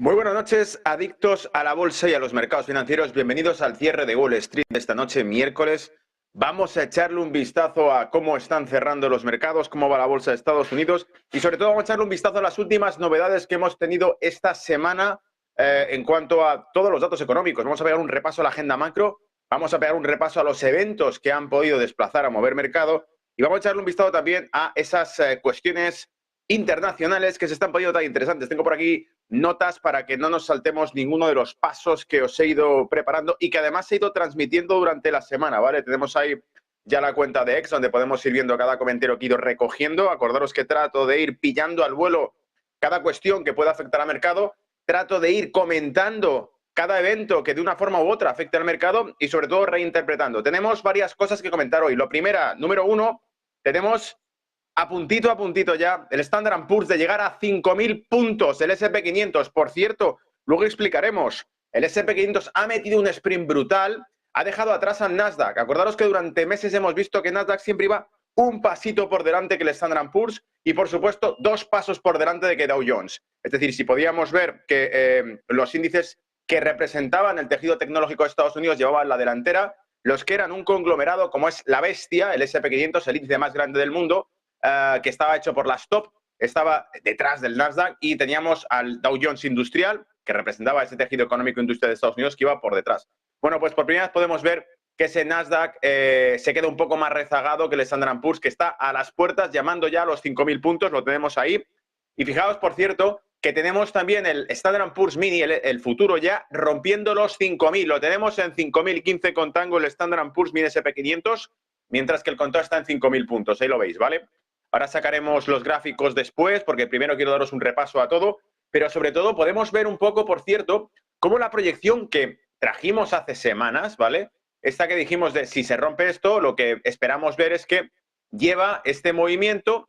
Muy buenas noches, adictos a la bolsa y a los mercados financieros. Bienvenidos al cierre de Wall Street de esta noche, miércoles. Vamos a echarle un vistazo a cómo están cerrando los mercados, cómo va la bolsa de Estados Unidos y sobre todo vamos a echarle un vistazo a las últimas novedades que hemos tenido esta semana en cuanto a todos los datos económicos. Vamos a pegar un repaso a la agenda macro, vamos a pegar un repaso a los eventos que han podido desplazar a mover mercado y vamos a echarle un vistazo también a esas cuestiones internacionales que se están poniendo tan interesantes. Tengo por aquí notas para que no nos saltemos ninguno de los pasos que os he ido preparando y que además he ido transmitiendo durante la semana, ¿vale? Tenemos ahí ya la cuenta de X, donde podemos ir viendo cada comentario que he ido recogiendo. Acordaros que trato de ir pillando al vuelo cada cuestión que pueda afectar al mercado. Trato de ir comentando cada evento que de una forma u otra afecte al mercado y sobre todo reinterpretando. Tenemos varias cosas que comentar hoy. Lo primera, número uno, tenemos a puntito ya el Standard & Poor's de llegar a 5.000 puntos, el S&P 500. Por cierto, luego explicaremos, el S&P 500 ha metido un sprint brutal, ha dejado atrás al Nasdaq. Acordaros que durante meses hemos visto que Nasdaq siempre iba un pasito por delante que el Standard & Poor's y, por supuesto, 2 pasos por delante de que Dow Jones. Es decir, si podíamos ver que los índices que representaban el tejido tecnológico de Estados Unidos llevaban la delantera, los que eran un conglomerado como es la bestia, el S&P 500, el índice más grande del mundo, que estaba hecho por las top, estaba detrás del Nasdaq y teníamos al Dow Jones Industrial, que representaba ese tejido económico industrial de Estados Unidos, que iba por detrás. Bueno, pues por primera vez podemos ver que ese Nasdaq se queda un poco más rezagado que el Standard & Poor's, que está a las puertas llamando ya a los 5.000 puntos, lo tenemos ahí. Y fijaos, por cierto, que tenemos también el Standard & Poor's Mini, el futuro ya, rompiendo los 5.000. Lo tenemos en 5.015 con tango el Standard & Poor's Mini S&P 500, mientras que el contado está en 5.000 puntos. Ahí lo veis, ¿vale? Ahora sacaremos los gráficos después, porque primero quiero daros un repaso a todo, pero sobre todo podemos ver un poco, por cierto, cómo la proyección que trajimos hace semanas, ¿vale? Esta que dijimos de si se rompe esto, lo que esperamos ver es que lleva este movimiento,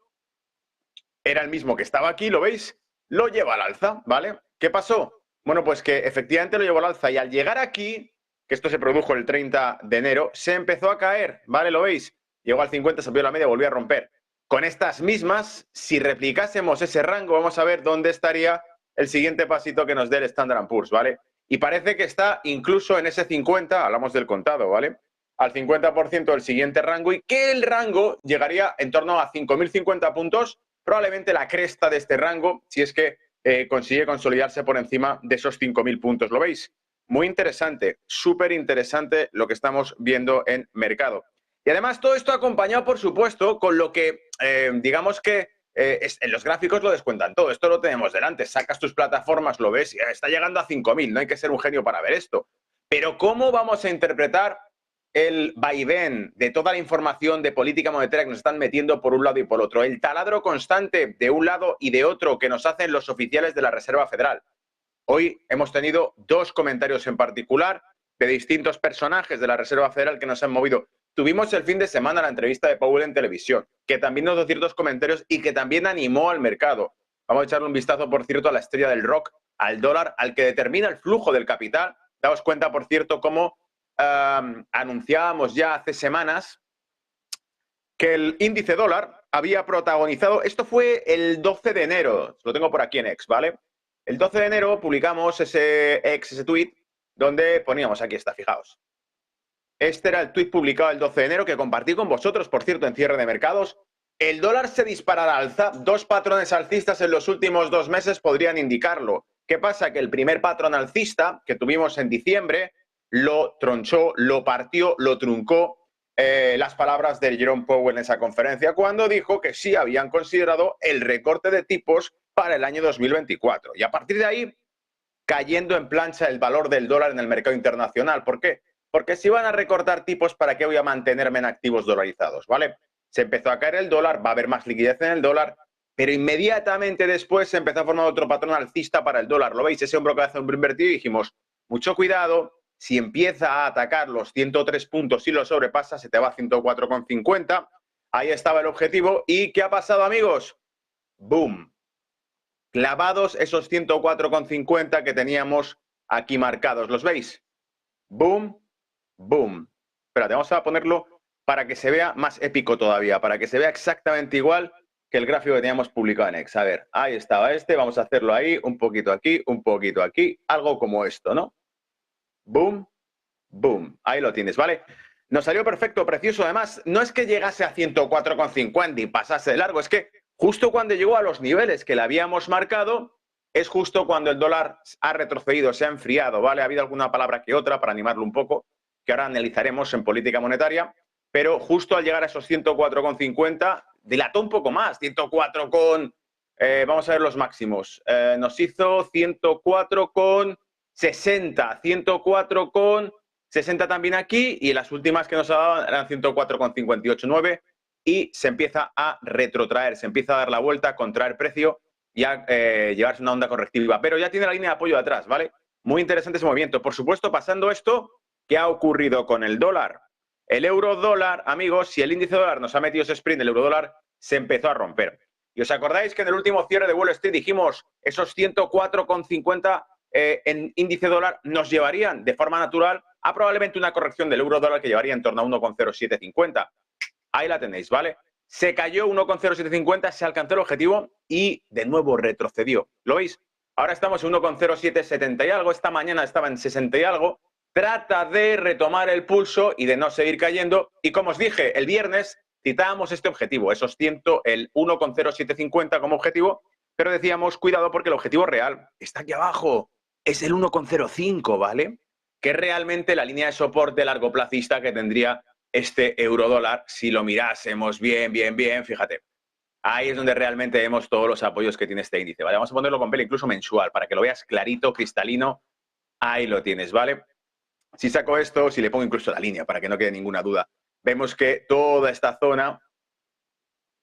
era el mismo que estaba aquí, ¿lo veis? Lo lleva al alza, ¿vale? ¿Qué pasó? Bueno, pues que efectivamente lo llevó al alza y al llegar aquí, que esto se produjo el 30 de enero, se empezó a caer, ¿vale? ¿Lo veis? Llegó al 50, subió la media, volvió a romper. Con estas mismas, si replicásemos ese rango, vamos a ver dónde estaría el siguiente pasito que nos dé el Standard & Poor's, ¿vale? Y parece que está incluso en ese 50, hablamos del contado, ¿vale? Al 50% del siguiente rango y que el rango llegaría en torno a 5.050 puntos, probablemente la cresta de este rango, si es que consigue consolidarse por encima de esos 5.000 puntos. ¿Lo veis? Muy interesante, súper interesante lo que estamos viendo en mercado. Y además todo esto acompañado, por supuesto, con lo que, digamos que en los gráficos lo descuentan todo. Esto lo tenemos delante. Sacas tus plataformas, lo ves y está llegando a 5.000. No hay que ser un genio para ver esto. Pero ¿cómo vamos a interpretar el vaivén de toda la información de política monetaria que nos están metiendo por un lado y por otro? El taladro constante de un lado y de otro que nos hacen los oficiales de la Reserva Federal. Hoy hemos tenido 2 comentarios en particular de distintos personajes de la Reserva Federal que nos han movido. Tuvimos el fin de semana la entrevista de Powell en televisión, que también nos dio ciertos comentarios y que también animó al mercado. Vamos a echarle un vistazo, por cierto, a la estrella del rock, al dólar, al que determina el flujo del capital. Daos cuenta, por cierto, cómo anunciábamos ya hace semanas que el índice dólar había protagonizado, esto fue el 12 de enero, lo tengo por aquí en X, ¿vale? El 12 de enero publicamos ese tweet donde poníamos, aquí está, fijaos. Este era el tweet publicado el 12 de enero que compartí con vosotros, por cierto, en cierre de mercados. El dólar se dispara al alza. 2 patrones alcistas en los últimos 2 meses podrían indicarlo. ¿Qué pasa? Que el primer patrón alcista que tuvimos en diciembre lo tronchó, lo partió, lo truncó las palabras de Jerome Powell en esa conferencia cuando dijo que sí habían considerado el recorte de tipos para el año 2024. Y a partir de ahí, cayendo en plancha el valor del dólar en el mercado internacional. ¿Por qué? Porque si van a recortar tipos, ¿para qué voy a mantenerme en activos dolarizados? ¿Vale? Se empezó a caer el dólar, va a haber más liquidez en el dólar, pero inmediatamente después se empezó a formar otro patrón alcista para el dólar. ¿Lo veis? Ese hombro que hace un invertido y dijimos, mucho cuidado, si empieza a atacar los 103 puntos y lo sobrepasa, se te va a 104,50. Ahí estaba el objetivo. ¿Y qué ha pasado, amigos? ¡Boom! Clavados esos 104,50 que teníamos aquí marcados. ¿Los veis? Boom, boom. Espérate, vamos a ponerlo para que se vea más épico todavía, para que se vea exactamente igual que el gráfico que teníamos publicado en X. A ver, ahí estaba este, vamos a hacerlo ahí, un poquito aquí, algo como esto, ¿no? Boom, boom, ahí lo tienes, ¿vale? Nos salió perfecto, precioso. Además, no es que llegase a 104,50 y pasase de largo, es que justo cuando llegó a los niveles que le habíamos marcado, es justo cuando el dólar ha retrocedido, se ha enfriado, ¿vale? Ha habido alguna palabra que otra para animarlo un poco, que ahora analizaremos en política monetaria, pero justo al llegar a esos 104,50, dilató un poco más, 104 con, vamos a ver los máximos, nos hizo 104,60, 104,60 también aquí, y las últimas que nos ha dado eran 104,589, y se empieza a retrotraer, se empieza a dar la vuelta, a contraer precio y a llevarse una onda correctiva. Pero ya tiene la línea de apoyo de atrás, ¿vale? Muy interesante ese movimiento. Por supuesto, pasando esto, ¿qué ha ocurrido con el dólar? El euro dólar, amigos, si el índice dólar nos ha metido ese sprint, el euro dólar se empezó a romper. ¿Y os acordáis que en el último cierre de Wall Street dijimos esos 104,50 en índice dólar nos llevarían de forma natural a probablemente una corrección del euro dólar que llevaría en torno a 1,0750? Ahí la tenéis, ¿vale? Se cayó 1,0750, se alcanzó el objetivo y de nuevo retrocedió. ¿Lo veis? Ahora estamos en 1,0770 y algo. Esta mañana estaba en 60 y algo. Trata de retomar el pulso y de no seguir cayendo. Y como os dije, el viernes citábamos este objetivo, el 1,0750 como objetivo, pero decíamos, cuidado porque el objetivo real está aquí abajo. Es el 1,05, ¿vale? Que es realmente la línea de soporte largoplacista que tendría este eurodólar, si lo mirásemos bien, fíjate. Ahí es donde realmente vemos todos los apoyos que tiene este índice, ¿vale? Vamos a ponerlo con vela incluso mensual, para que lo veas clarito, cristalino. Ahí lo tienes, ¿vale? Si saco esto, si le pongo incluso la línea, para que no quede ninguna duda, vemos que toda esta zona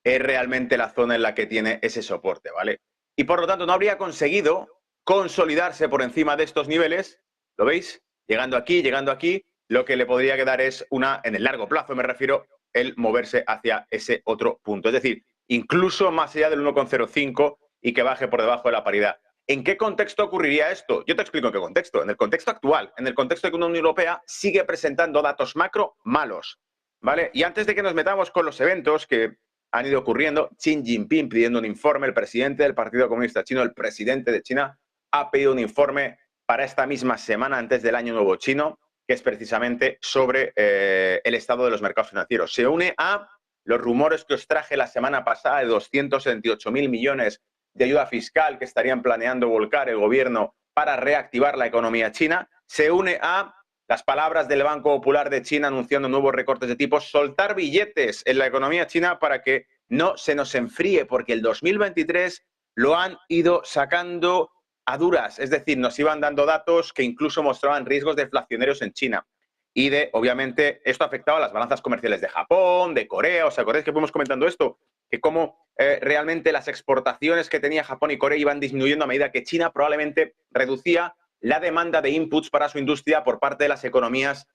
es realmente la zona en la que tiene ese soporte, ¿vale? Y por lo tanto no habría conseguido consolidarse por encima de estos niveles, ¿lo veis? Llegando aquí, lo que le podría quedar es una, en el largo plazo me refiero, el moverse hacia ese otro punto. Es decir, incluso más allá del 1,05 y que baje por debajo de la paridad. ¿En qué contexto ocurriría esto? Yo te explico en qué contexto. En el contexto actual, en el contexto de que una Unión Europea sigue presentando datos macro malos, ¿vale? Y antes de que nos metamos con los eventos que han ido ocurriendo, Xi Jinping pidiendo un informe, el presidente del Partido Comunista Chino, el presidente de China, ha pedido un informe para esta misma semana antes del Año Nuevo Chino, que es precisamente sobre el estado de los mercados financieros. Se une a los rumores que os traje la semana pasada de 278.000 millones de ayuda fiscal que estarían planeando volcar el gobierno para reactivar la economía china. Se une a las palabras del Banco Popular de China anunciando nuevos recortes de tipos, soltar billetes en la economía china para que no se nos enfríe, porque el 2023 lo han ido sacando a duras, es decir, nos iban dando datos que incluso mostraban riesgos deflacionarios en China. Y obviamente, esto afectaba a las balanzas comerciales de Japón, de Corea. ¿Os acordáis que fuimos comentando esto? Que cómo realmente las exportaciones que tenía Japón y Corea iban disminuyendo a medida que China probablemente reducía la demanda de inputs para su industria por parte de las economías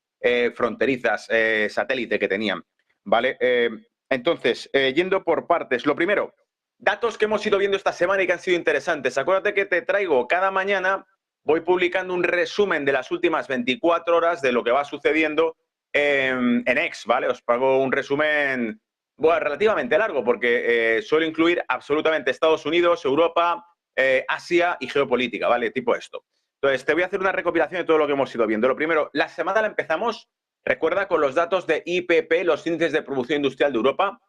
fronterizas, satélite que tenían, ¿vale? Entonces, yendo por partes, lo primero, datos que hemos ido viendo esta semana y que han sido interesantes. Acuérdate que te traigo cada mañana, voy publicando un resumen de las últimas 24 horas de lo que va sucediendo en X, ¿vale? Os pago un resumen relativamente largo porque suelo incluir absolutamente Estados Unidos, Europa, Asia y geopolítica, ¿vale? Tipo esto. Entonces, te voy a hacer una recopilación de todo lo que hemos ido viendo. Lo primero, la semana la empezamos, recuerda, con los datos de IPP, los índices de producción industrial de Europa,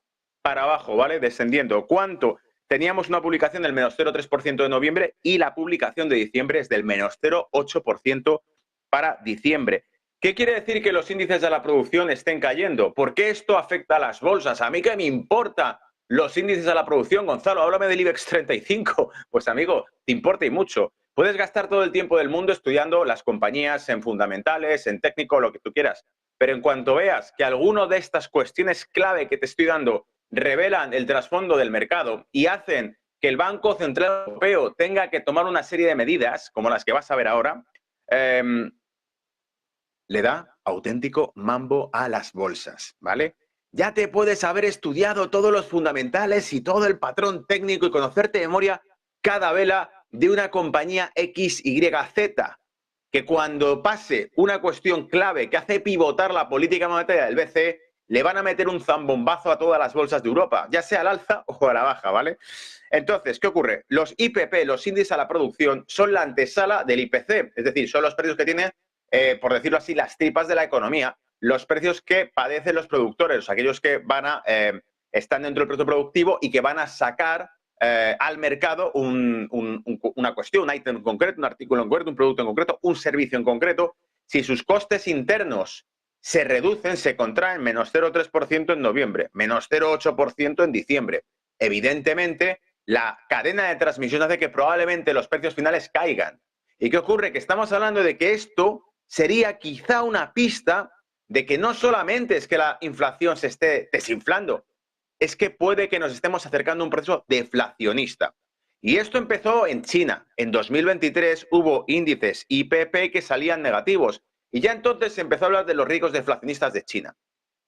para abajo, ¿vale? Descendiendo. ¿Cuánto? Teníamos una publicación del menos 0,3% de noviembre y la publicación de diciembre es del menos 0,8% para diciembre. ¿Qué quiere decir que los índices de la producción estén cayendo? ¿Por qué esto afecta a las bolsas? ¿A mí qué me importa los índices de la producción? Gonzalo, háblame del IBEX 35. Pues amigo, te importa y mucho. Puedes gastar todo el tiempo del mundo estudiando las compañías en fundamentales, en técnico, lo que tú quieras. Pero en cuanto veas que alguno de estas cuestiones clave que te estoy dando revelan el trasfondo del mercado y hacen que el Banco Central Europeo tenga que tomar una serie de medidas, como las que vas a ver ahora, le da auténtico mambo a las bolsas, ¿vale? Ya te puedes haber estudiado todos los fundamentales y todo el patrón técnico y conocerte de memoria cada vela de una compañía XYZ, que cuando pase una cuestión clave que hace pivotar la política monetaria del BCE, le van a meter un zambombazo a todas las bolsas de Europa, ya sea al alza o a la baja, ¿vale? Entonces, ¿qué ocurre? Los IPP, los índices a la producción, son la antesala del IPC, es decir, son los precios que tienen, por decirlo así, las tripas de la economía, los precios que padecen los productores, aquellos que van a, están dentro del proceso productivo y que van a sacar al mercado una cuestión, un ítem en concreto, un artículo en concreto, un producto en concreto, un servicio en concreto. Si sus costes internos se reducen, se contraen, menos 0,3% en noviembre, menos 0,8% en diciembre. Evidentemente, la cadena de transmisión hace que probablemente los precios finales caigan. ¿Y qué ocurre? Que estamos hablando de que esto sería quizá una pista de que no solamente es que la inflación se esté desinflando, es que puede que nos estemos acercando a un proceso deflacionista. Y esto empezó en China. En 2023 hubo índices IPP que salían negativos. Y ya entonces se empezó a hablar de los riesgos deflacionistas de China.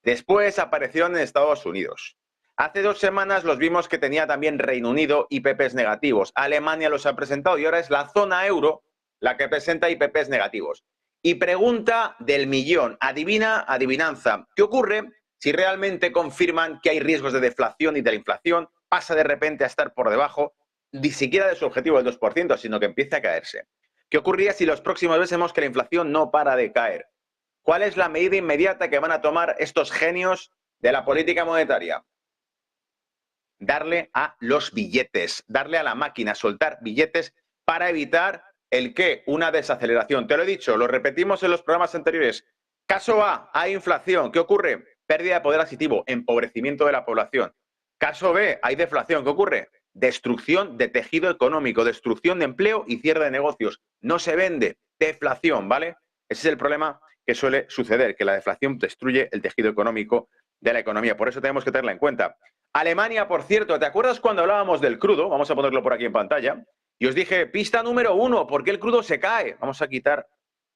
Después aparecieron en Estados Unidos. Hace 2 semanas los vimos que tenía también Reino Unido IPPs negativos. Alemania los ha presentado y ahora es la zona euro la que presenta IPPs negativos. Y pregunta del millón, adivinanza, ¿qué ocurre si realmente confirman que hay riesgos de deflación y de la inflación pasa de repente a estar por debajo ni siquiera de su objetivo del 2%, sino que empieza a caerse? ¿Qué ocurriría si los próximos meses vemos que la inflación no para de caer? ¿Cuál es la medida inmediata que van a tomar estos genios de la política monetaria? Darle a los billetes, darle a la máquina, soltar billetes para evitar el qué, una desaceleración. Te lo he dicho, lo repetimos en los programas anteriores. Caso A, hay inflación. ¿Qué ocurre? Pérdida de poder adquisitivo, empobrecimiento de la población. Caso B, hay deflación. ¿Qué ocurre? Destrucción de tejido económico, destrucción de empleo y cierre de negocios. No se vende, deflación, ¿vale? Ese es el problema que suele suceder, que la deflación destruye el tejido económico de la economía. Por eso tenemos que tenerla en cuenta. Alemania, por cierto, ¿te acuerdas cuando hablábamos del crudo? Vamos a ponerlo por aquí en pantalla. Y os dije, pista número 1, ¿por qué el crudo se cae? Vamos a quitar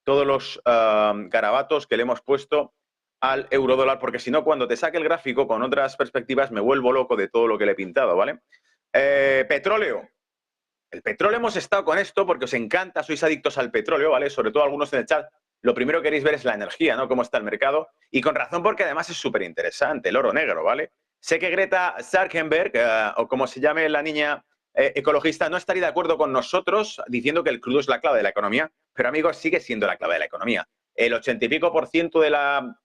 todos los garabatos que le hemos puesto al eurodólar, porque si no, cuando te saque el gráfico con otras perspectivas, me vuelvo loco de todo lo que le he pintado, ¿vale? Petróleo. El petróleo hemos estado con esto porque os encanta, sois adictos al petróleo, ¿vale? Sobre todo algunos en el chat. Lo primero que queréis ver es la energía, ¿no? Cómo está el mercado. Y con razón, porque además es súper interesante, el oro negro, ¿vale? Sé que Greta Thunberg, o como se llame la niña ecologista, no estaría de acuerdo con nosotros diciendo que el crudo es la clave de la economía, pero amigos, sigue siendo la clave de la economía. El 80 y pico % de la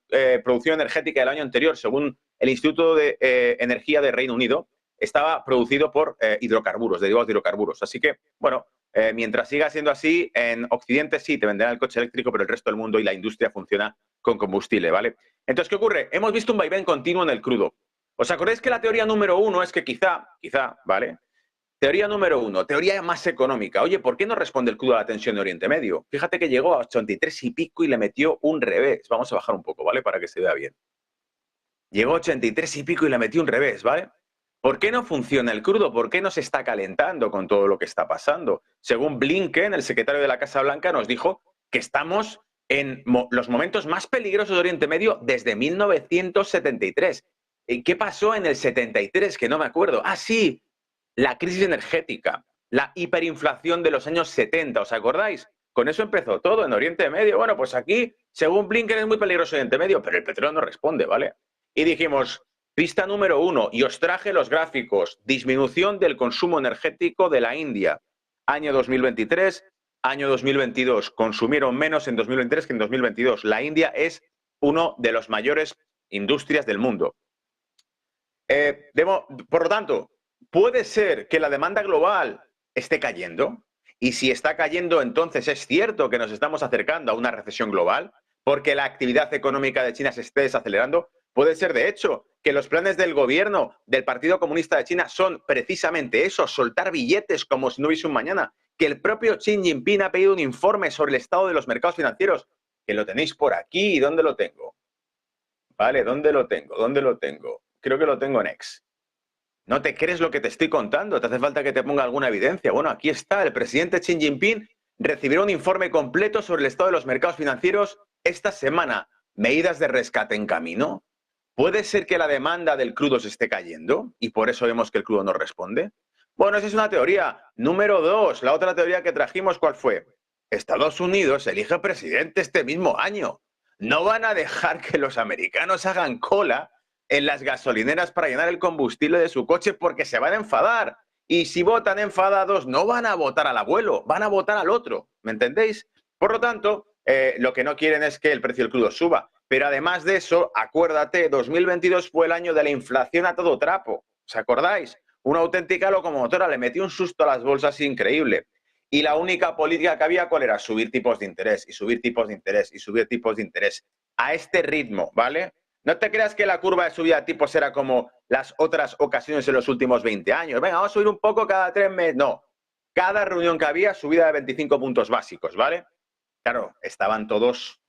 producción energética del año anterior, según el Instituto de Energía de Reino Unido, estaba producido por hidrocarburos, derivados de hidrocarburos. Así que, bueno, mientras siga siendo así, en Occidente sí te venderán el coche eléctrico, pero el resto del mundo y la industria funciona con combustible, ¿vale? Entonces, ¿qué ocurre? Hemos visto un vaivén continuo en el crudo. ¿Os acordáis que la teoría número 1 es que quizá, ¿vale? Teoría número 1, teoría más económica. Oye, ¿por qué no responde el crudo a la tensión de Oriente Medio? Fíjate que llegó a 83 y pico y le metió un revés. Vamos a bajar un poco, ¿vale? Para que se vea bien. Llegó a 83 y pico y le metió un revés, ¿vale? ¿Por qué no funciona el crudo? ¿Por qué no se está calentando con todo lo que está pasando? Según Blinken, el secretario de la Casa Blanca, nos dijo que estamos en los momentos más peligrosos de Oriente Medio desde 1973. ¿Qué pasó en el 73? Que no me acuerdo. Ah, sí, la crisis energética, la hiperinflación de los años 70, ¿os acordáis? Con eso empezó todo en Oriente Medio. Bueno, pues aquí, según Blinken, es muy peligroso Oriente Medio, pero el petróleo no responde, ¿vale? Y dijimos, pista número 1, y os traje los gráficos, disminución del consumo energético de la India. Año 2023, año 2022, consumieron menos en 2023 que en 2022. La India es uno de los mayores industrias del mundo. Por lo tanto, ¿puede ser que la demanda global esté cayendo? Y si está cayendo, entonces es cierto que nos estamos acercando a una recesión global porque la actividad económica de China se esté desacelerando. Puede ser, de hecho, que los planes del gobierno del Partido Comunista de China son precisamente eso, soltar billetes como si no hubiese un mañana. Que el propio Xi Jinping ha pedido un informe sobre el estado de los mercados financieros, que lo tenéis por aquí. ¿Dónde lo tengo? Vale, ¿dónde lo tengo? ¿Dónde lo tengo? Creo que lo tengo en X. ¿No te crees lo que te estoy contando? ¿Te hace falta que te ponga alguna evidencia? Bueno, aquí está. El presidente Xi Jinping recibirá un informe completo sobre el estado de los mercados financieros esta semana. ¿Medidas de rescate en camino? ¿Puede ser que la demanda del crudo se esté cayendo y por eso vemos que el crudo no responde? Bueno, esa es una teoría. Número 2, la otra teoría que trajimos, ¿cuál fue? Estados Unidos elige presidente este mismo año. no van a dejar que los americanos hagan cola en las gasolineras para llenar el combustible de su coche porque se van a enfadar. Y si votan enfadados, no van a votar al abuelo, van a votar al otro. ¿Me entendéis? Por lo tanto, lo que no quieren es que el precio del crudo suba. Pero además de eso, acuérdate, 2022 fue el año de la inflación a todo trapo. ¿Os acordáis? Una auténtica locomotora, le metió un susto a las bolsas increíble. Y la única política que había, ¿cuál era? Subir tipos de interés, y subir tipos de interés, y subir tipos de interés. A este ritmo, ¿vale? No te creas que la curva de subida de tipos era como las otras ocasiones en los últimos 20 años. Venga, vamos a subir un poco cada 3 meses. No. Cada reunión que había, subida de 25 puntos básicos, ¿vale? Claro, estaban todos,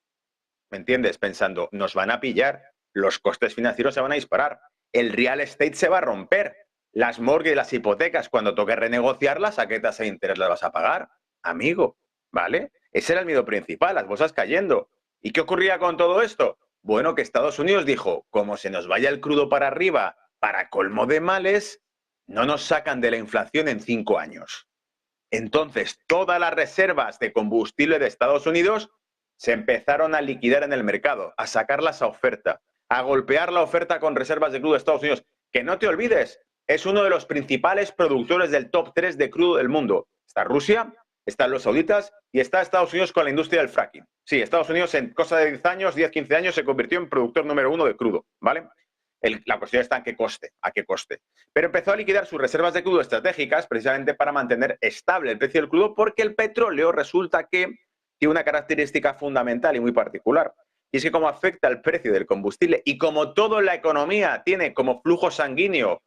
¿me entiendes? Pensando, nos van a pillar, los costes financieros se van a disparar, el real estate se va a romper, las mortgages, las hipotecas, cuando toque renegociarlas, ¿a qué tasa de interés las vas a pagar? Amigo, ¿vale? Ese era el miedo principal, las bolsas cayendo. ¿Y qué ocurría con todo esto? Bueno, que Estados Unidos dijo, como se nos vaya el crudo para arriba, para colmo de males, no nos sacan de la inflación en 5 años. Entonces, todas las reservas de combustible de Estados Unidos se empezaron a liquidar en el mercado, a sacarlas a oferta, a golpear la oferta con reservas de crudo de Estados Unidos. Que no te olvides, es uno de los principales productores del top 3 de crudo del mundo. Está Rusia, están los sauditas y está Estados Unidos con la industria del fracking. Sí, Estados Unidos en cosa de 10 años, 10, 15 años, se convirtió en productor número 1 de crudo, ¿vale? La cuestión está en qué coste, a qué coste. Pero empezó a liquidar sus reservas de crudo estratégicas precisamente para mantener estable el precio del crudo, porque el petróleo resulta que tiene una característica fundamental y muy particular. Y es que como afecta el precio del combustible y como toda la economía tiene como flujo sanguíneo,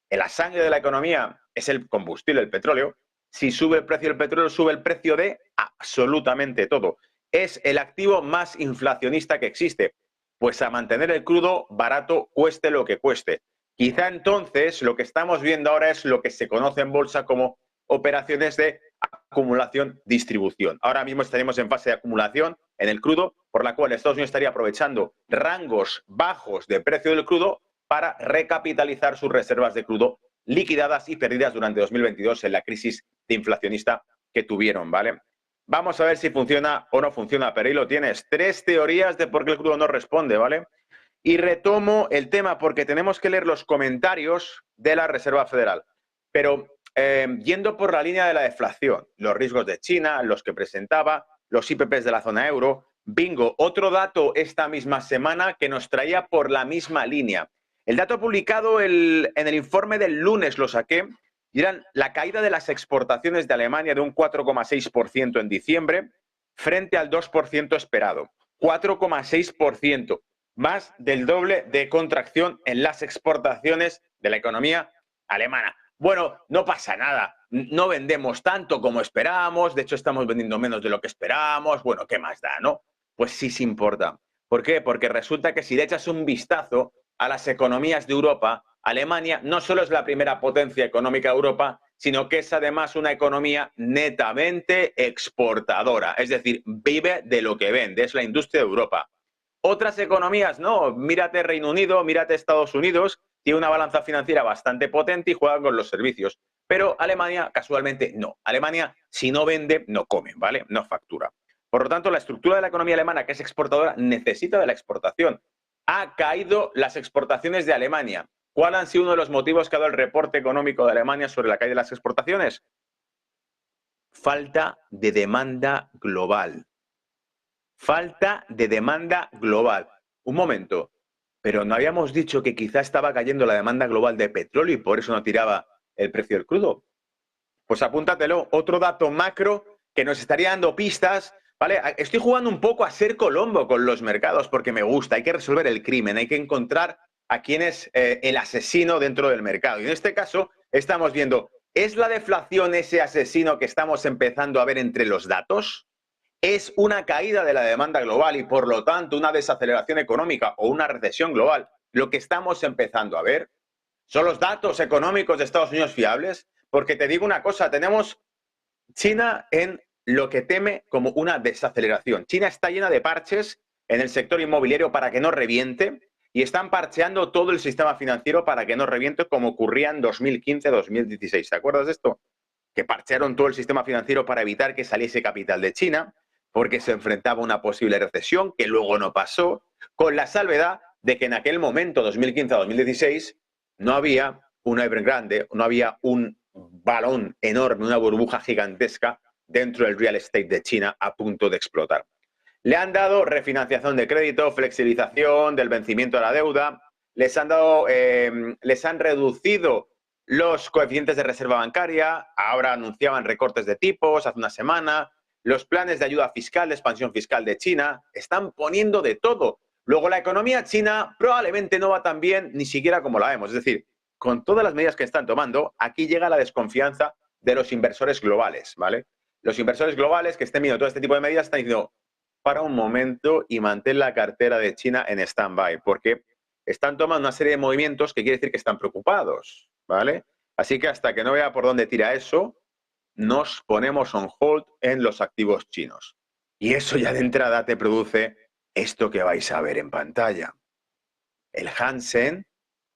en la sangre de la economía es el combustible, el petróleo, si sube el precio del petróleo, sube el precio de absolutamente todo. Es el activo más inflacionista que existe. Pues a mantener el crudo barato, cueste lo que cueste. Quizá entonces lo que estamos viendo ahora es lo que se conoce en bolsa como operaciones de acumulación-distribución. Ahora mismo estaremos en fase de acumulación en el crudo, por la cual Estados Unidos estaría aprovechando rangos bajos de precio del crudo para recapitalizar sus reservas de crudo liquidadas y perdidas durante 2022 en la crisis inflacionista que tuvieron, ¿vale? Vamos a ver si funciona o no funciona, pero ahí lo tienes. 3 teorías de por qué el crudo no responde, ¿vale? Y retomo el tema porque tenemos que leer los comentarios de la Reserva Federal. Pero yendo por la línea de la deflación, los riesgos de China, los que presentaba, los IPPs de la zona euro, bingo, otro dato esta misma semana que nos traía por la misma línea. El dato publicado en el informe del lunes lo saqué, y eran la caída de las exportaciones de Alemania de un 4,6% en diciembre frente al 2% esperado. 4,6%, más del doble de contracción en las exportaciones de la economía alemana. Bueno, no pasa nada, no vendemos tanto como esperábamos, de hecho estamos vendiendo menos de lo que esperábamos, bueno, ¿qué más da, no? Pues sí se importa. ¿Por qué? Porque resulta que si le echas un vistazo a las economías de Europa, Alemania no solo es la primera potencia económica de Europa, sino que es además una economía netamente exportadora, es decir, vive de lo que vende, es la industria de Europa. Otras economías, no, mírate Reino Unido, mírate Estados Unidos, tiene una balanza financiera bastante potente y juegan con los servicios. Pero Alemania, casualmente, no. Alemania, si no vende, no come, ¿vale? No factura. Por lo tanto, la estructura de la economía alemana, que es exportadora, necesita de la exportación. Ha caído las exportaciones de Alemania. ¿Cuál han sido uno de los motivos que ha dado el reporte económico de Alemania sobre la caída de las exportaciones? Falta de demanda global. Falta de demanda global. Un momento, pero no habíamos dicho que quizá estaba cayendo la demanda global de petróleo y por eso no tiraba el precio del crudo. Pues apúntatelo, otro dato macro que nos estaría dando pistas, ¿vale? Estoy jugando un poco a ser Colombo con los mercados porque me gusta, hay que resolver el crimen, hay que encontrar a quién es el asesino dentro del mercado. Y en este caso estamos viendo, ¿es la deflación ese asesino que estamos empezando a ver entre los datos? ¿Es una caída de la demanda global y por lo tanto una desaceleración económica o una recesión global lo que estamos empezando a ver? ¿Son los datos económicos de Estados Unidos fiables? Porque te digo una cosa, tenemos China en lo que teme como una desaceleración. China está llena de parches en el sector inmobiliario para que no reviente y están parcheando todo el sistema financiero para que no reviente como ocurría en 2015-2016. ¿Te acuerdas de esto? Que parchearon todo el sistema financiero para evitar que saliese capital de China. porque se enfrentaba a una posible recesión que luego no pasó, con la salvedad de que en aquel momento, 2015 a 2016, no había una Evergrande, no había un balón enorme, una burbuja gigantesca dentro del real estate de China a punto de explotar. Le han dado refinanciación de crédito, flexibilización del vencimiento de la deuda, les han reducido los coeficientes de reserva bancaria, ahora anunciaban recortes de tipos hace una semana, los planes de ayuda fiscal, de expansión fiscal de China, están poniendo de todo. Luego la economía china probablemente no va tan bien ni siquiera como la vemos. Es decir, con todas las medidas que están tomando, aquí llega la desconfianza de los inversores globales, ¿vale? Los inversores globales que estén viendo todo este tipo de medidas están diciendo, para un momento y mantén la cartera de China en stand-by, porque están tomando una serie de movimientos que quiere decir que están preocupados, ¿vale? Así que hasta que no vea por dónde tira eso, nos ponemos on hold en los activos chinos. Y eso ya de entrada te produce esto que vais a ver en pantalla. El Hansen,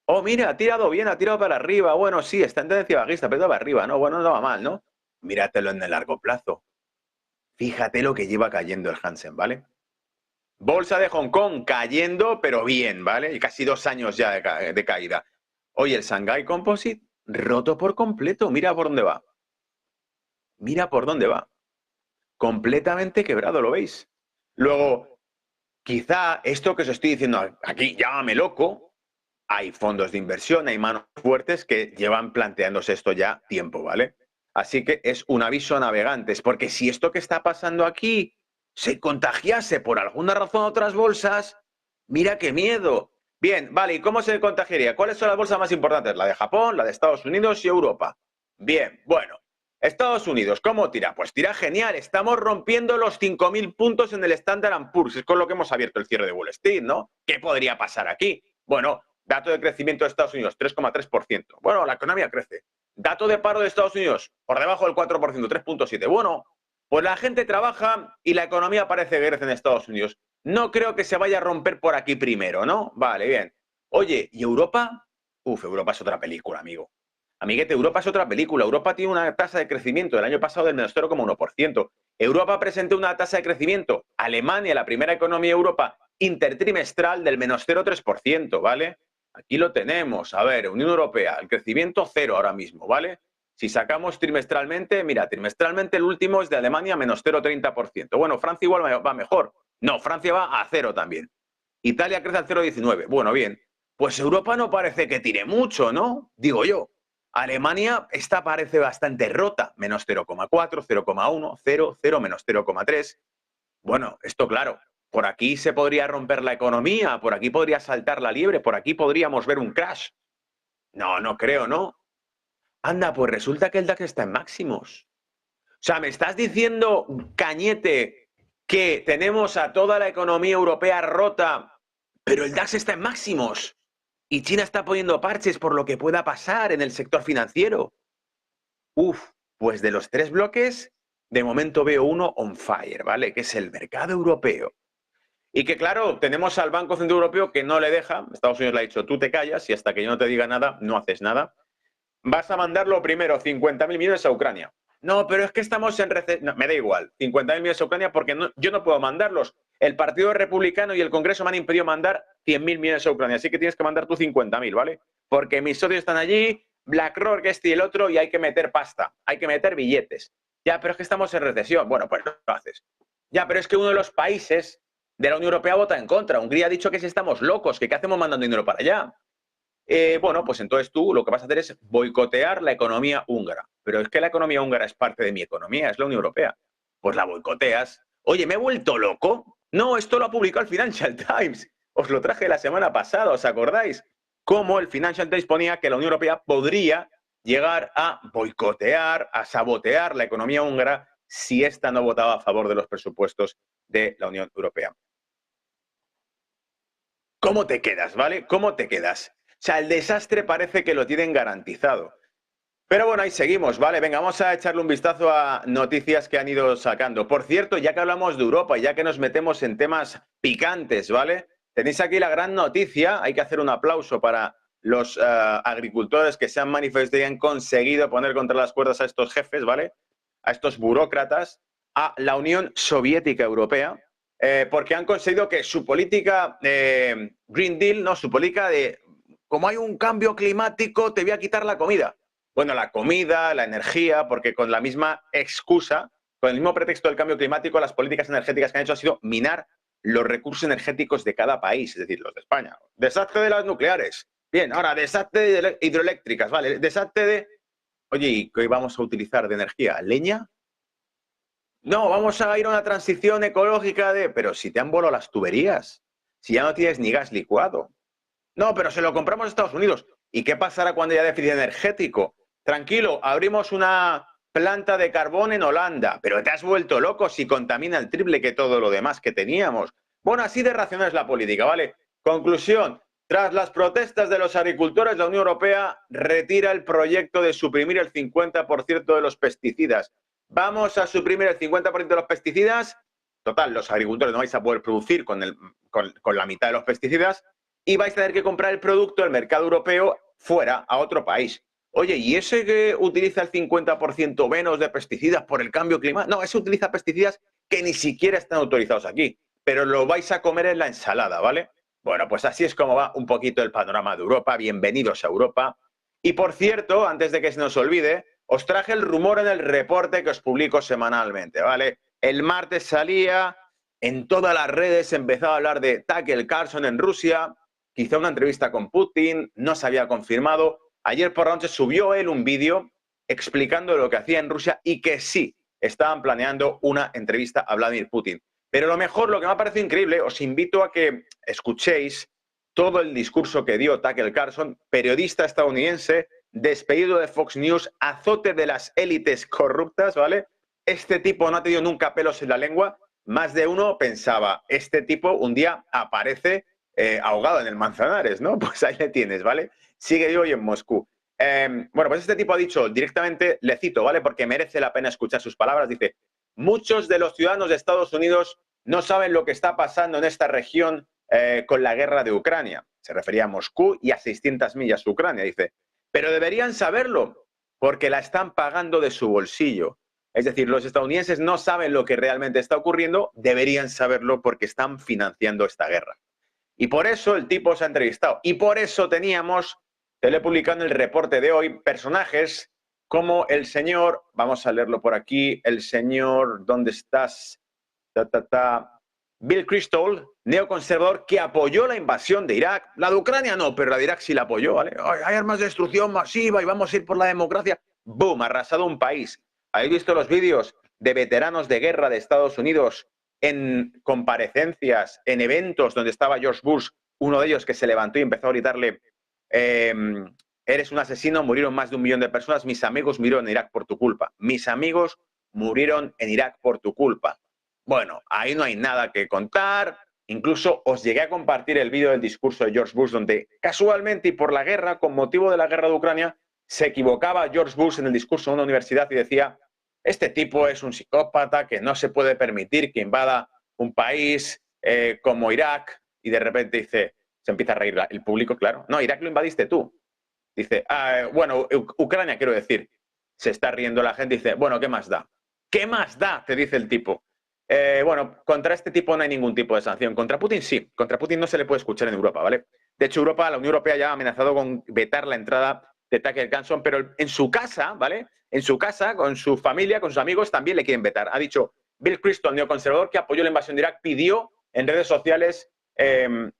oh mira, ha tirado bien, ha tirado para arriba, bueno, sí, está en tendencia bajista, pero para arriba, ¿no? Bueno, no va mal, ¿no? Míratelo en el largo plazo. Fíjate lo que lleva cayendo el Hansen, ¿vale? Bolsa de Hong Kong cayendo, pero bien, ¿vale? Y casi 2 años ya de caída. Oye, el Shanghai Composite roto por completo. Mira por dónde va. Mira por dónde va. Completamente quebrado, ¿lo veis? Luego, quizá esto que os estoy diciendo aquí, llámame loco, hay fondos de inversión, hay manos fuertes que llevan planteándose esto ya tiempo, ¿vale? Así que es un aviso a navegantes, porque si esto que está pasando aquí se contagiase por alguna razón a otras bolsas, mira qué miedo. Bien, vale, ¿y cómo se contagiaría? ¿Cuáles son las bolsas más importantes? La de Japón, la de Estados Unidos y Europa. Bien, bueno, Estados Unidos, ¿cómo tira? Pues tira genial, estamos rompiendo los 5.000 puntos en el Standard & Poor's, es con lo que hemos abierto el cierre de Wall Street, ¿no? ¿Qué podría pasar aquí? Bueno, dato de crecimiento de Estados Unidos, 3,3%. Bueno, la economía crece. Dato de paro de Estados Unidos, por debajo del 4%, 3,7%. Bueno, pues la gente trabaja y la economía parece que crece en Estados Unidos. No creo que se vaya a romper por aquí primero, ¿no? Vale, bien. Oye, ¿y Europa? Uf, Europa es otra película, amigo. Amiguete, Europa es otra película. Europa tiene una tasa de crecimiento del año pasado del menos 0,1%. Europa presentó una tasa de crecimiento, Alemania, la primera economía de Europa, intertrimestral del menos 0,3%, ¿vale? Aquí lo tenemos. A ver, Unión Europea, el crecimiento cero ahora mismo, ¿vale? Si sacamos trimestralmente, mira, trimestralmente el último es de Alemania, menos 0,30%. Bueno, Francia igual va mejor. No, Francia va a cero también. Italia crece al 0,19. Bueno, bien. Pues Europa no parece que tire mucho, ¿no? Digo yo. Alemania, esta parece bastante rota. Menos 0,4, 0,1, 0, 0, menos 0,3. Bueno, esto claro. Por aquí se podría romper la economía, por aquí podría saltar la liebre, por aquí podríamos ver un crash. No, no creo, ¿no? Anda, pues resulta que el DAX está en máximos. O sea, me estás diciendo, Cañete, que tenemos a toda la economía europea rota, pero el DAX está en máximos. Y China está poniendo parches por lo que pueda pasar en el sector financiero. Uf, pues de los 3 bloques, de momento veo uno on fire, ¿vale? Que es el mercado europeo. Y que claro, tenemos al Banco Central Europeo que no le deja, Estados Unidos le ha dicho, tú te callas y hasta que yo no te diga nada, no haces nada. Vas a mandar lo primero, 50.000 millones a Ucrania. No, pero es que estamos en recesión. No, me da igual, 50.000 millones a Ucrania porque yo no puedo mandarlos. El Partido Republicano y el Congreso me han impedido mandar 100.000 millones a Ucrania, así que tienes que mandar tú 50.000, ¿vale? Porque mis socios están allí, BlackRock, este y el otro, y hay que meter pasta, hay que meter billetes. Ya, pero es que estamos en recesión. Bueno, pues no lo haces. Ya, pero es que uno de los países de la Unión Europea vota en contra. Hungría ha dicho que si estamos locos, que qué hacemos mandando dinero para allá. Bueno, pues entonces tú lo que vas a hacer es boicotear la economía húngara. Pero es que la economía húngara es parte de mi economía, es la Unión Europea. Pues la boicoteas. Oye, ¿me he vuelto loco? No, esto lo ha publicado el Financial Times. Os lo traje la semana pasada, ¿os acordáis? Cómo el Financial Times ponía que la Unión Europea podría llegar a boicotear, a sabotear la economía húngara si ésta no votaba a favor de los presupuestos de la Unión Europea. ¿Cómo te quedas, vale? ¿Cómo te quedas? O sea, el desastre parece que lo tienen garantizado. Pero bueno, ahí seguimos, ¿vale? Venga, vamos a echarle un vistazo a noticias que han ido sacando. Por cierto, ya que hablamos de Europa y ya que nos metemos en temas picantes, ¿vale? Tenéis aquí la gran noticia, hay que hacer un aplauso para los agricultores que se han manifestado y han conseguido poner contra las cuerdas a estos jefes, ¿vale? A estos burócratas. a la Unión Soviética Europea, porque han conseguido que su política Green Deal, no, su política de como hay un cambio climático, te voy a quitar la comida. Bueno, la comida, la energía, porque con la misma excusa, con el mismo pretexto del cambio climático, las políticas energéticas que han hecho ha sido minar los recursos energéticos de cada país, es decir, los de España. Desastre de las nucleares. Bien, ahora desastre de hidroeléctricas, vale. Desastre de... Oye, ¿y qué vamos a utilizar de energía? ¿Leña? No, vamos a ir a una transición ecológica de... Pero si te han volado las tuberías, si ya no tienes ni gas licuado. No, pero se lo compramos a Estados Unidos. ¿Y qué pasará cuando haya déficit energético? Tranquilo, abrimos una planta de carbón en Holanda, pero te has vuelto loco si contamina el triple que todo lo demás que teníamos. Bueno, así de racional es la política, ¿vale? Conclusión, tras las protestas de los agricultores, la Unión Europea retira el proyecto de suprimir el 50% de los pesticidas. Vamos a suprimir el 50% de los pesticidas. Total, los agricultores no vais a poder producir con la mitad de los pesticidas y vais a tener que comprar el producto del mercado europeo fuera, a otro país. Oye, ¿y ese que utiliza el 50% menos de pesticidas por el cambio climático? No, ese utiliza pesticidas que ni siquiera están autorizados aquí, pero lo vais a comer en la ensalada, ¿vale? Bueno, pues así es como va un poquito el panorama de Europa. Bienvenidos a Europa. Y por cierto, antes de que se nos olvide, os traje el rumor en el reporte que os publico semanalmente, ¿vale? El martes salía, en todas las redes se empezaba a hablar de Tucker Carlson en Rusia, quizá una entrevista con Putin, no se había confirmado. Ayer por la noche subió él un vídeo explicando lo que hacía en Rusia y que sí, estaban planeando una entrevista a Vladimir Putin. Pero lo mejor, lo que me ha parecido increíble, os invito a que escuchéis todo el discurso que dio Tucker Carlson, periodista estadounidense, despedido de Fox News, azote de las élites corruptas, ¿vale? Este tipo no ha tenido nunca pelos en la lengua. Más de uno pensaba, este tipo un día aparece ahogado en el Manzanares, ¿no? Pues ahí le tienes, ¿vale? Sigue hoy en Moscú. Bueno, pues este tipo ha dicho directamente, le cito, ¿vale? Porque merece la pena escuchar sus palabras. Dice, muchos de los ciudadanos de Estados Unidos no saben lo que está pasando en esta región con la guerra de Ucrania. Se refería a Moscú y a 600 millas de Ucrania. Dice, pero deberían saberlo porque la están pagando de su bolsillo. Es decir, los estadounidenses no saben lo que realmente está ocurriendo, deberían saberlo porque están financiando esta guerra. Y por eso el tipo se ha entrevistado. Y por eso teníamos, te lo he publicado en el reporte de hoy, personajes como el señor, vamos a leerlo por aquí, el señor, ¿dónde estás? Bill Kristol, neoconservador, que apoyó la invasión de Irak. La de Ucrania no, pero la de Irak sí la apoyó, ¿vale? Hay armas de destrucción masiva y vamos a ir por la democracia. ¡Boom! Arrasado un país. ¿Habéis visto los vídeos de veteranos de guerra de Estados Unidos en comparecencias, en eventos donde estaba George Bush, uno de ellos que se levantó y empezó a gritarle, eres un asesino, murieron más de 1 millón de personas, mis amigos murieron en Irak por tu culpa. Mis amigos murieron en Irak por tu culpa. Bueno, ahí no hay nada que contar. Incluso os llegué a compartir el vídeo del discurso de George Bush, donde casualmente y por la guerra, con motivo de la guerra de Ucrania, se equivocaba George Bush en el discurso de una universidad y decía, este tipo es un psicópata que no se puede permitir que invada un país como Irak. Y de repente dice, se empieza a reír el público, claro. No, Irak lo invadiste tú. Dice, bueno, Ucrania quiero decir. Se está riendo la gente y dice, bueno, ¿qué más da? ¿Qué más da? Te dice el tipo. Bueno, contra este tipo no hay ningún tipo de sanción. Contra Putin sí. Contra Putin no se le puede escuchar en Europa, ¿vale? De hecho, la Unión Europea ya ha amenazado con vetar la entrada de Tucker Carlson, pero en su casa, ¿vale? En su casa, con su familia, con sus amigos, también le quieren vetar. Ha dicho Bill Kristol, neoconservador, que apoyó la invasión de Irak, pidió en redes sociales, en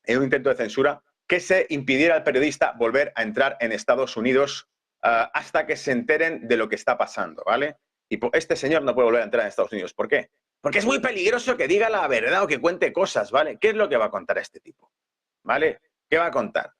un intento de censura, que se impidiera al periodista volver a entrar en Estados Unidos hasta que se enteren de lo que está pasando, ¿vale? Y este señor no puede volver a entrar en Estados Unidos. ¿Por qué? Porque es muy peligroso que diga la verdad o que cuente cosas, ¿vale? ¿Qué es lo que va a contar este tipo? ¿Vale? ¿Qué va a contar?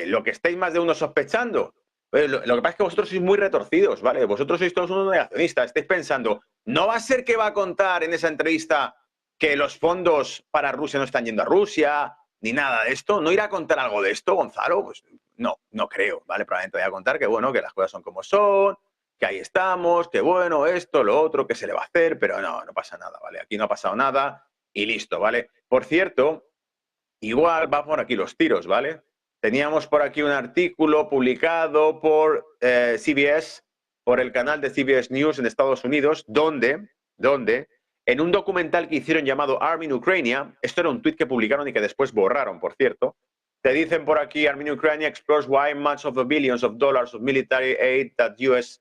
Lo que estáis más de uno sospechando. Lo que pasa es que vosotros sois muy retorcidos, ¿vale? Vosotros sois todos unos negacionistas. Estáis pensando, ¿no va a ser que va a contar en esa entrevista que los fondos para Rusia no están yendo a Rusia, ni nada de esto? ¿No irá a contar algo de esto, Gonzalo? Pues no, no creo, ¿vale? Probablemente voy a contar que, bueno, que las cosas son como son, que ahí estamos, que bueno, esto, lo otro, que se le va a hacer, pero no, no pasa nada, ¿vale? Aquí no ha pasado nada y listo, ¿vale? Por cierto, igual va por aquí los tiros, ¿vale? Teníamos por aquí un artículo publicado por CBS, por el canal de CBS News en Estados Unidos, donde donde en un documental que hicieron llamado Army in Ukraine, esto era un tweet que publicaron y que después borraron, por cierto, te dicen por aquí, Army in Ukraine explores why much of the billions of dollars of military aid that US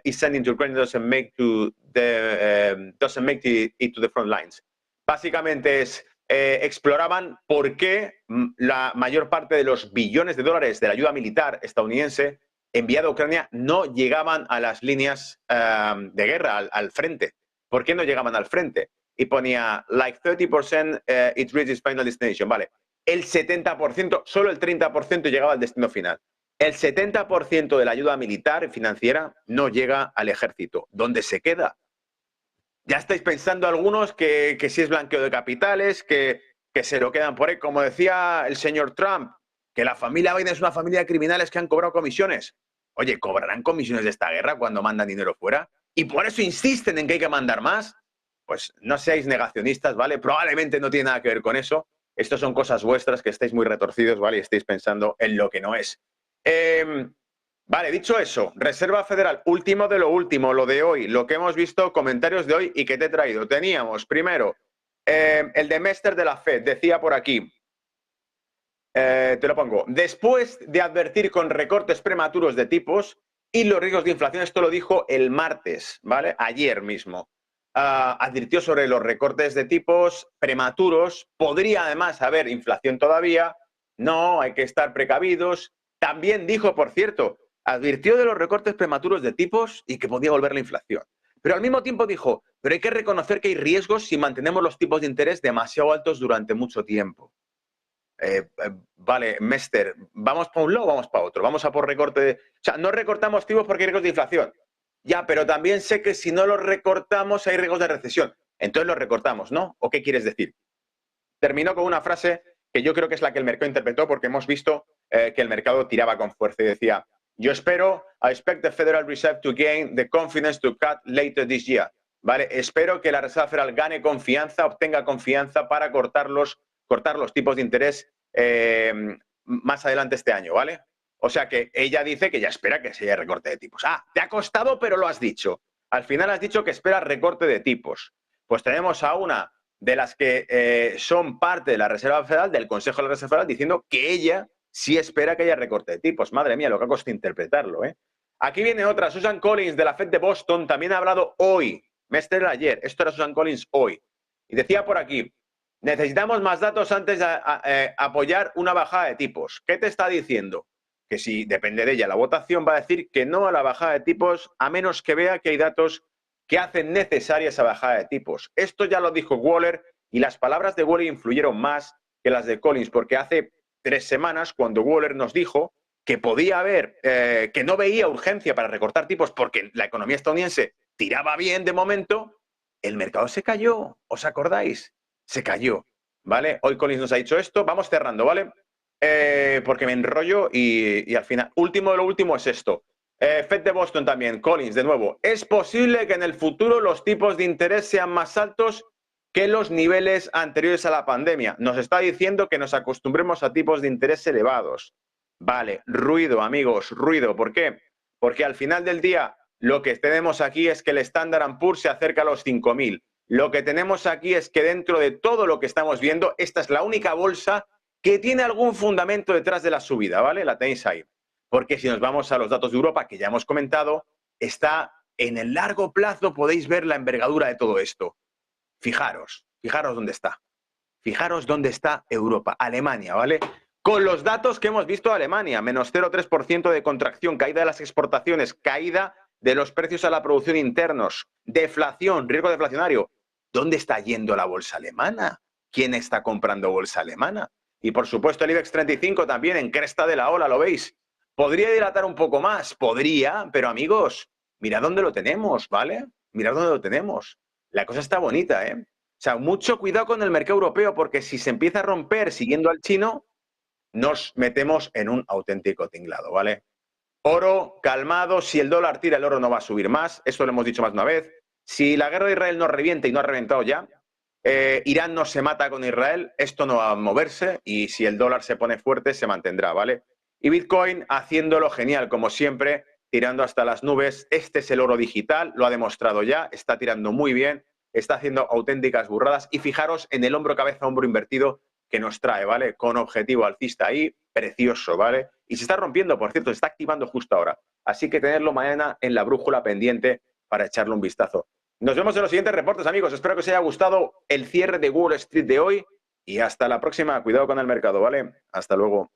is sending to Ukraine doesn't make it to the front lines. Básicamente exploraban por qué la mayor parte de los billones de dólares de la ayuda militar estadounidense enviada a Ucrania no llegaban a las líneas de guerra, al frente. ¿Por qué no llegaban al frente? Y ponía, like 30% it reaches final destination. Vale, el 70%, solo el 30% llegaba al destino final. El 70% de la ayuda militar y financiera no llega al ejército. ¿Dónde se queda? Ya estáis pensando algunos que si es blanqueo de capitales, que se lo quedan por ahí. Como decía el señor Trump, que la familia Biden es una familia de criminales que han cobrado comisiones. Oye, ¿cobrarán comisiones de esta guerra cuando mandan dinero fuera? Y por eso insisten en que hay que mandar más. Pues no seáis negacionistas, ¿vale? Probablemente no tiene nada que ver con eso. Estas son cosas vuestras que estáis muy retorcidos, ¿vale? Y estáis pensando en lo que no es. Vale, dicho eso, Reserva Federal, último de lo último, lo de hoy, lo que hemos visto, comentarios de hoy y que te he traído. Teníamos, primero, el de Mester de la Fed, decía por aquí, te lo pongo, después de advertir con recortes prematuros de tipos y los riesgos de inflación, esto lo dijo el martes, ¿vale? Ayer mismo. Advirtió sobre los recortes de tipos prematuros, podría además haber inflación todavía, no, hay que estar precavidos. También dijo, por cierto, advirtió de los recortes prematuros de tipos y que podía volver la inflación. Pero al mismo tiempo dijo, pero hay que reconocer que hay riesgos si mantenemos los tipos de interés demasiado altos durante mucho tiempo. Vale, Mester, ¿vamos para un lado o vamos para otro? Vamos a por recorte de... O sea, no recortamos tipos porque hay riesgos de inflación. Ya, pero también sé que si no los recortamos hay riesgos de recesión. Entonces los recortamos, ¿no? ¿O qué quieres decir? Terminó con una frase que yo creo que es la que el mercado interpretó porque hemos visto que el mercado tiraba con fuerza y decía, yo espero, I expect the Federal Reserve to gain the confidence to cut later this year. ¿Vale? Espero que la Reserva Federal gane confianza, obtenga confianza para cortar los tipos de interés más adelante este año, ¿vale? O sea que ella dice que ya espera que se haya recorte de tipos. Ah, te ha costado, pero lo has dicho. Al final has dicho que esperas recorte de tipos. Pues tenemos a una de las que son parte de la Reserva Federal, del Consejo de la Reserva Federal, diciendo que ella sí espera que haya recorte de tipos. Madre mía, lo que ha costado interpretarlo, ¿eh? Aquí viene otra, Susan Collins, de la Fed de Boston, también ha hablado hoy. Mester ayer, esto era Susan Collins hoy. Y decía por aquí, necesitamos más datos antes de apoyar una bajada de tipos. ¿Qué te está diciendo? Que si depende de ella la votación, va a decir que no a la bajada de tipos, a menos que vea que hay datos que hacen necesaria esa bajada de tipos. Esto ya lo dijo Waller y las palabras de Waller influyeron más que las de Collins, porque hace 3 semanas, cuando Waller nos dijo que podía haber, que no veía urgencia para recortar tipos porque la economía estadounidense tiraba bien de momento, el mercado se cayó. ¿Os acordáis? Se cayó, ¿vale? Hoy Collins nos ha dicho esto. Vamos cerrando, ¿vale? Porque me enrollo y al final, último de lo último es esto. Fed de Boston también, Collins, de nuevo. ¿Es posible que en el futuro los tipos de interés sean más altos que los niveles anteriores a la pandemia? Nos está diciendo que nos acostumbremos a tipos de interés elevados. Vale, ruido, amigos, ruido. ¿Por qué? Porque al final del día lo que tenemos aquí es que el Standard & Poor's se acerca a los 5.000. Lo que tenemos aquí es que dentro de todo lo que estamos viendo, esta es la única bolsa que tiene algún fundamento detrás de la subida, ¿vale? La tenéis ahí. Porque si nos vamos a los datos de Europa, que ya hemos comentado, está en el largo plazo, podéis ver la envergadura de todo esto. Fijaros dónde está. Fijaros dónde está Europa, Alemania, ¿vale? Con los datos que hemos visto de Alemania, menos 0,3% de contracción, caída de las exportaciones, caída de los precios a la producción internos, deflación, riesgo deflacionario. ¿Dónde está yendo la bolsa alemana? ¿Quién está comprando bolsa alemana? Y por supuesto el IBEX 35 también en cresta de la ola, ¿lo veis? ¿Podría dilatar un poco más? Podría, pero amigos, mirad dónde lo tenemos, ¿vale? Mirad dónde lo tenemos. La cosa está bonita, ¿eh? O sea, mucho cuidado con el mercado europeo porque si se empieza a romper siguiendo al chino, nos metemos en un auténtico tinglado, ¿vale? Oro, calmado, si el dólar tira, el oro no va a subir más, esto lo hemos dicho más de una vez. Si la guerra de Israel no revienta y no ha reventado ya, Irán no se mata con Israel, esto no va a moverse y si el dólar se pone fuerte se mantendrá, ¿vale? Y Bitcoin haciéndolo genial, como siempre, tirando hasta las nubes. Este es el oro digital, lo ha demostrado ya, está tirando muy bien. está haciendo auténticas burradas. Y fijaros en el hombro, cabeza, hombro invertido que nos trae, ¿vale? Con objetivo alcista ahí, precioso, ¿vale? Y se está rompiendo, por cierto, se está activando justo ahora. Así que tenerlo mañana en la brújula pendiente para echarle un vistazo. Nos vemos en los siguientes reportes, amigos. Espero que os haya gustado el cierre de Wall Street de hoy y hasta la próxima. Cuidado con el mercado, ¿vale? Hasta luego.